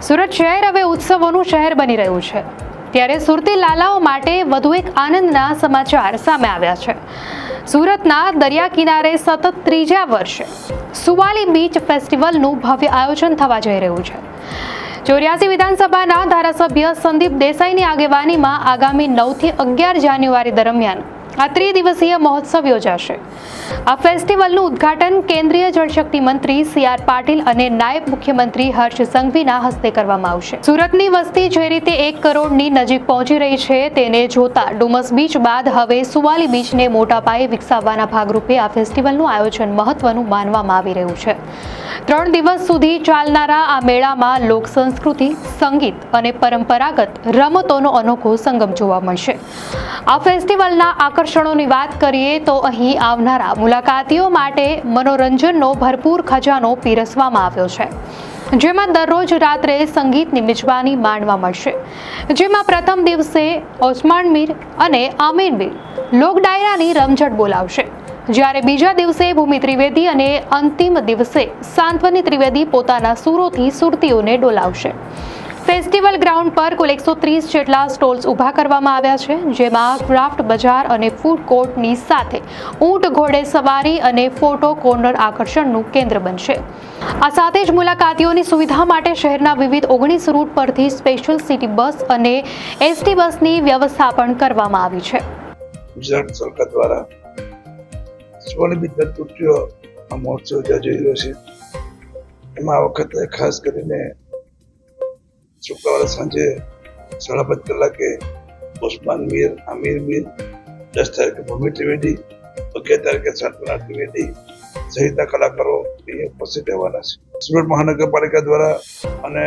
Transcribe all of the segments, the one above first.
સુરત શહેર હવે ઉત્સવોનું શહેર બની રહ્યું છે, ત્યારે સુરતી લાલાઓ માટે વધુ એક આનંદના સમાચાર સામે આવ્યા છે। સુરતના દરિયા કિનારે સતત ત્રીજા વર્ષે સુવાલી બીચ ફેસ્ટિવલનું ભવ્ય આયોજન થવા જઈ રહ્યું છે। 84 વિધાનસભાના ધારાસભ્ય સંદીપ દેસાઈની આગેવાનીમાં આગામી 9 થી 11 જાન્યુઆરી દરમિયાન આ ત્રિદિવસીય મહોત્સવ યોજાશે। આ ફેસ્ટિવલનું ઉદ્ઘાટન કેન્દ્રીય જળશક્તિ મંત્રી CR પાટીલ અને નાયબ મુખ્યમંત્રી હર્ષ સંઘવીના હસ્તે કરવામાં આવશે। સુરતની વસ્તી જે રીતે 1 કરોડની નજીક પહોંચી રહી છે તેને જોતા ડુમસ બીચ બાદ હવે સુવાલી બીચને મોટા પાયે વિકસાવવાના ભાગરૂપે આ ફેસ્ટિવલનું આયોજન મહત્વનું માનવામાં આવી રહ્યું છે। 3 દિવસ સુધી ચાલનારા આ મેળામાં લોક સંસ્કૃતિ, સંગીત અને પરંપરાગત રમતોનો અનોખો સંગમ જોવા મળશે। આ ફેસ્ટિવલના આકર્ષણોની વાત કરીએ તો અહીં આવનારા મુલાકાતીઓ માટે મનોરંજનનો ભરપૂર ખજાનો પીરસવામાં આવ્યો છે, જેમાં દરરોજ રાત્રે સંગીતની મિજબાની માણવા મળશે। જેમાં પ્રથમ દિવસે ઓસ્માન મીર અને આમીર મીર લોક ડાયરાની રમઝટ બોલાવશે, જ્યારે બીજા દિવસે ભૂમિ ત્રિવેદી અને અંતિમ દિવસે સાંત્વની ત્રિવેદી પોતાના સૂરોથી સુરતીઓને ડોલાવશે। ફેસ્ટિવલ ગ્રાઉન્ડ પર કુલ 130 જેટલા સ્ટોલ્સ ઊભા કરવામાં આવ્યા છે, જેમાં ક્રાફ્ટ બજાર અને ફૂડ કોર્ટની સાથે ઊંટ ઘોડે સવારી અને ફોટો કોર્નર આકર્ષણનું કેન્દ્ર બનશે। આ સાથે જ મુલાકાતીઓની સુવિધા માટે શહેરના વિવિધ 19 રૂટ પરથી સ્પેશિયલ સિટી બસ અને ST બસની વ્યવસ્થા પણ કરવામાં આવી છે। ગુજરાત સરકાર દ્વારા સુવાલી બીચ તૂટ્યો આ મહોત્સવ યોજાઈ રહ્યો છે। એમાં આ વખતે ખાસ કરીને શુક્રવારે સાંજે 5:30 કલાકે ઓસ્માન મીર, આમીર મીર, 10 તારીખે ભૂમિ ત્રિવેદી, 11 તારીખે સાંત્વના ત્રિવેદી સહિતના કલાકારો ઉપસ્થિત રહેવાના છે। સુરત મહાનગરપાલિકા દ્વારા અને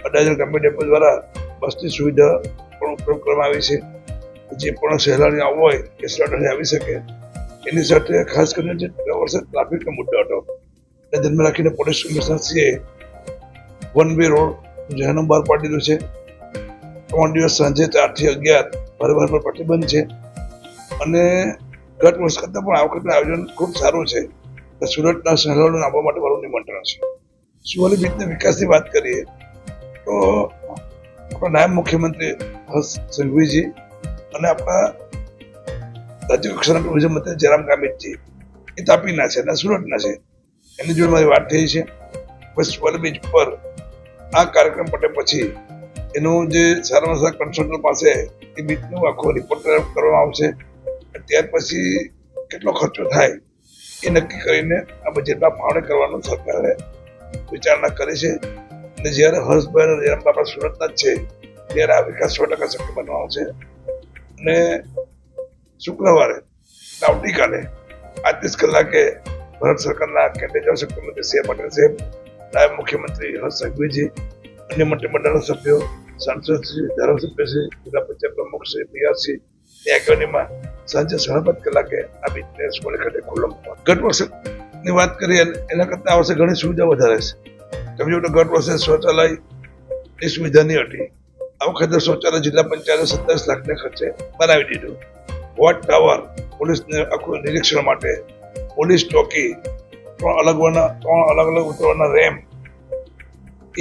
અડાજણ ગાંધી ડેપો દ્વારા બસની સુવિધા પણ ઉપલબ્ધ કરવામાં આવી છે। જે પણ સહેલાણી આવવો હોય કે સરળતાથી આવી શકે। એની સાથે ખાસ કરીને જે વર્ષે ટ્રાફિકનો મુદ્દો હતો એને ધ્યાનમાં રાખીને પોલીસ કમિશનરશ્રીએ 1 વે રોડ જાહેરનામું બહાર પાડી દીધું છે। 3 દિવસ સાંજે 4 થી 11 પરિવહન પર પ્રતિબંધ છે અને ગત વર્ષ કરતાં પણ આ વખતનું આયોજન ખૂબ સારું છે। સુરતના સહેલાણીઓને આવવા માટે મારું નિમંત્રણ છે। સુવાલી બીચના વિકાસની વાત કરીએ તો આપણા નાયબ મુખ્યમંત્રી હર્ષ સંઘવીજી અને આપણા રાજ્ય કક્ષાના ટુરિઝમ મંત્રી જયરામ ગામિતજી એ તાપીના છે અને સુરતના છે, એની જોડે મારી વાત થઈ છે। બસ સુવાલી બીચ પર આ કાર્યક્રમ પતે પછી એનું જે સારામાં સારા કન્સલ્ટન્ટ પાસે એ બીચનું આખો રિપોર્ટ કરવામાં આવશે। ત્યાર પછી કેટલો ખર્ચો થાય એ નક્કી કરીને આ બજેટમાં ફાળવણી કરવાનું સરકારે વિચારણા કરી છે અને જ્યારે હર્ષભાઈ અને જયરામ આપણા સુરતના જ છે ત્યારે આ વિકાસ 100% શક્ય બનવાનો છે। અને શુક્રવારે આવતીકાલે 35 કલાકે ભારત સરકારના કેન્દ્રીય જળશક્તિ મંત્રી CR પાટીલ સાહેબ, નાયબ મુખ્યમંત્રી હર્ષ સંઘવીજી, અન્ય મંત્રીમંડળના સભ્યો, સાંસદશ્રી, ધારાસભ્યશ્રી, જિલ્લા પંચાયત પ્રમુખશ્રી, PRશ્રી ની આગેવાનીમાં સાંજે 5:30 કલાકે આ બીચને સુવાલી ખાતે ખુલ્લો મૂકવામાં। ગત વર્ષની વાત કરીએ એના કરતાં આ વર્ષે ઘણી સુવિધા વધારે છે। તમે જો તો ગત વર્ષે શૌચાલય એ સુવિધા નહીં હતી, આ વખતે શૌચાલય જિલ્લા પંચાયતે 27 લાખના ખર્ચે બનાવી દીધું। વોચ ટાવર પોલીસને આખું નિરીક્ષણ માટે, પોલીસ ચોકી, 3 અલગ અલગ ઉતરવાના રેમ્પ,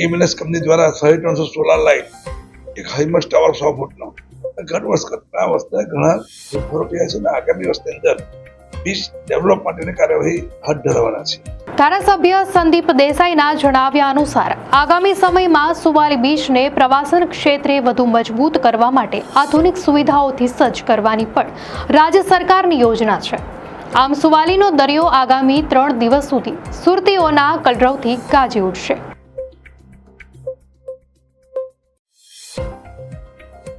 એમએનએસ કંપની દ્વારા 350 સોલાર લાઇટ, એક હાઈમસ્ટ ટાવર 100 ફૂટનો। ગત વર્ષ કરતાં આ વર્ષે ઘણા ફેરફારો થયા છે અને આગામી વર્ષની અંદર બીચ ડેવલપ માટેની કાર્યવાહી હાથ ધરવાના છે। ધારાસભ્ય સંદીપ દેસાઈના જણાવ્યા અનુસાર આગામી સમયમાં સુવાલી બીચને પ્રવાસન ક્ષેત્રે વધુ મજબૂત કરવા માટે આધુનિક સુવિધાઓથી સજ્જ કરવાની પણ રાજ્ય સરકારની યોજના છે। આમ સુવાલીનો દરિયો આગામી 3 દિવસ સુધી સુરતીઓના કલરવથી ગાજી ઉઠશે।